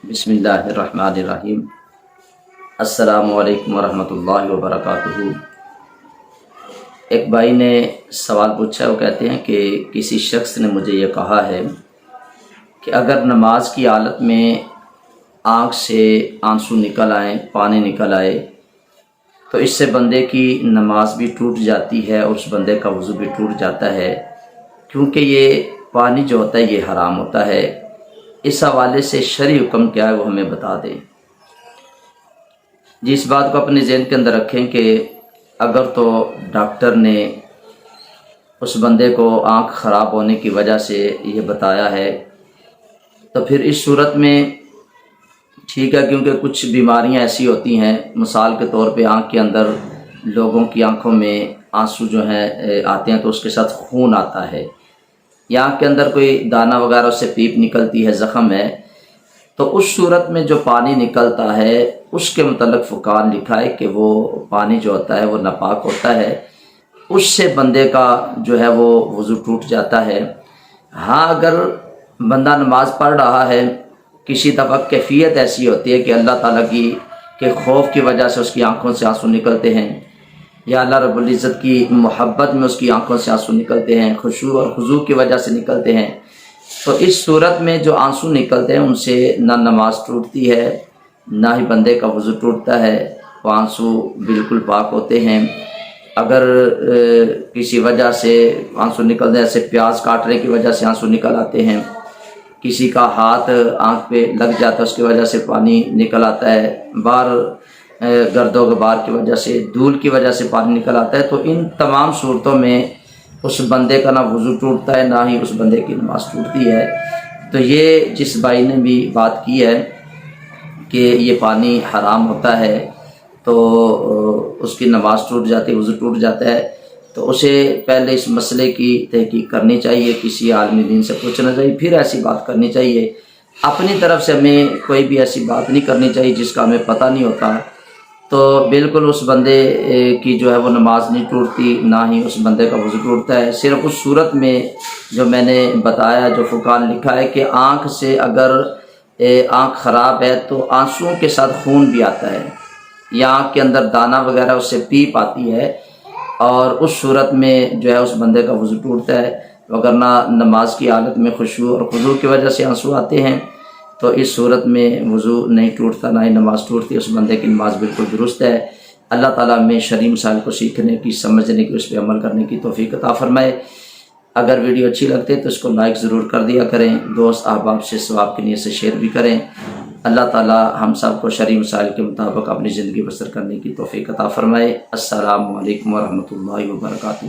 بسم اللہ الرحمن الرحیم۔ السلام علیکم ورحمۃ اللہ وبرکاتہ۔ ایک بھائی نے سوال پوچھا، وہ کہتے ہیں کہ کسی شخص نے مجھے یہ کہا ہے کہ اگر نماز کی حالت میں آنکھ سے آنسو نکل آئیں، پانی نکل آئے تو اس سے بندے کی نماز بھی ٹوٹ جاتی ہے اور اس بندے کا وضو بھی ٹوٹ جاتا ہے، کیونکہ یہ پانی جو ہوتا ہے یہ حرام ہوتا ہے۔ اس حوالے سے شرعی حکم کیا ہے وہ ہمیں بتا دیں۔ جس بات کو اپنے ذہن کے اندر رکھیں کہ اگر تو ڈاکٹر نے اس بندے کو آنکھ خراب ہونے کی وجہ سے یہ بتایا ہے تو پھر اس صورت میں ٹھیک ہے، کیونکہ کچھ بیماریاں ایسی ہوتی ہیں، مثال کے طور پہ آنکھ کے اندر لوگوں کی آنکھوں میں آنسو جو ہیں آتے ہیں تو اس کے ساتھ خون آتا ہے، یا آنکھ کے اندر کوئی دانہ وغیرہ اس سے پیپ نکلتی ہے، زخم ہے، تو اس صورت میں جو پانی نکلتا ہے اس کے متعلق فقہاء نے لکھا ہے کہ وہ پانی جو ہوتا ہے وہ ناپاک ہوتا ہے، اس سے بندے کا جو ہے وہ وضو ٹوٹ جاتا ہے۔ ہاں، اگر بندہ نماز پڑھ رہا ہے، کسی دفعہ کیفیت ایسی ہوتی ہے کہ اللہ تعالیٰ کے خوف کی وجہ سے اس کی آنکھوں سے آنسو نکلتے ہیں، یا اللہ رب العزت کی محبت میں اس کی آنکھوں سے آنسو نکلتے ہیں، خشوع اور خضوع کی وجہ سے نکلتے ہیں، تو اس صورت میں جو آنسو نکلتے ہیں ان سے نہ نماز ٹوٹتی ہے نہ ہی بندے کا وضو ٹوٹتا ہے، وہ آنسو بالکل پاک ہوتے ہیں۔ اگر کسی وجہ سے آنسو نکلتے ہیں، جیسے پیاز کاٹنے کی وجہ سے آنسو نکل آتے ہیں، کسی کا ہاتھ آنکھ پہ لگ جاتا ہے اس کی وجہ سے پانی نکل آتا ہے، گرد و غبار کی وجہ سے، دھول کی وجہ سے پانی نکل آتا ہے، تو ان تمام صورتوں میں اس بندے کا نہ وضو ٹوٹتا ہے نہ ہی اس بندے کی نماز ٹوٹتی ہے۔ تو یہ جس بھائی نے بھی بات کی ہے کہ یہ پانی حرام ہوتا ہے تو اس کی نماز ٹوٹ جاتی ہے، وضو ٹوٹ جاتا ہے، تو اسے پہلے اس مسئلے کی تحقیق کرنی چاہیے، کسی عالم دین سے پوچھنا چاہیے، پھر ایسی بات کرنی چاہیے۔ اپنی طرف سے ہمیں کوئی بھی ایسی بات نہیں کرنی چاہیے جس کا ہمیں پتہ نہیں ہوتا، تو بالکل اس بندے کی جو ہے وہ نماز نہیں ٹوٹتی، نہ ہی اس بندے کا وضو ٹوٹتا ہے۔ صرف اس صورت میں جو میں نے بتایا، جو فقہاء نے لکھا ہے کہ آنکھ سے اگر آنکھ خراب ہے تو آنسوؤں کے ساتھ خون بھی آتا ہے، یا آنکھ کے اندر دانہ وغیرہ اس سے پیپ آتی ہے، اور اس صورت میں جو ہے اس بندے کا وضو ٹوٹتا ہے، وگرنہ نماز کی حالت میں خشوع اور خضوع کی وجہ سے آنسو آتے ہیں تو اس صورت میں وضو نہیں ٹوٹتا نہ ہی نماز ٹوٹتی، اس بندے کی نماز بالکل درست ہے۔ اللہ تعالیٰ ہمیں شرعی مسائل کو سیکھنے کی، سمجھنے کی، اس پہ عمل کرنے کی توفیق عطا فرمائے۔ اگر ویڈیو اچھی لگتی ہے تو اس کو لائک ضرور کر دیا کریں، دوست احباب سے ثواب کی نیت سے شیئر بھی کریں۔ اللہ تعالیٰ ہم سب کو شرعی مسائل کے مطابق اپنی زندگی بسر کرنے کی توفیق عطا فرمائے۔ السلام علیکم ورحمۃ اللہ وبرکاتہ۔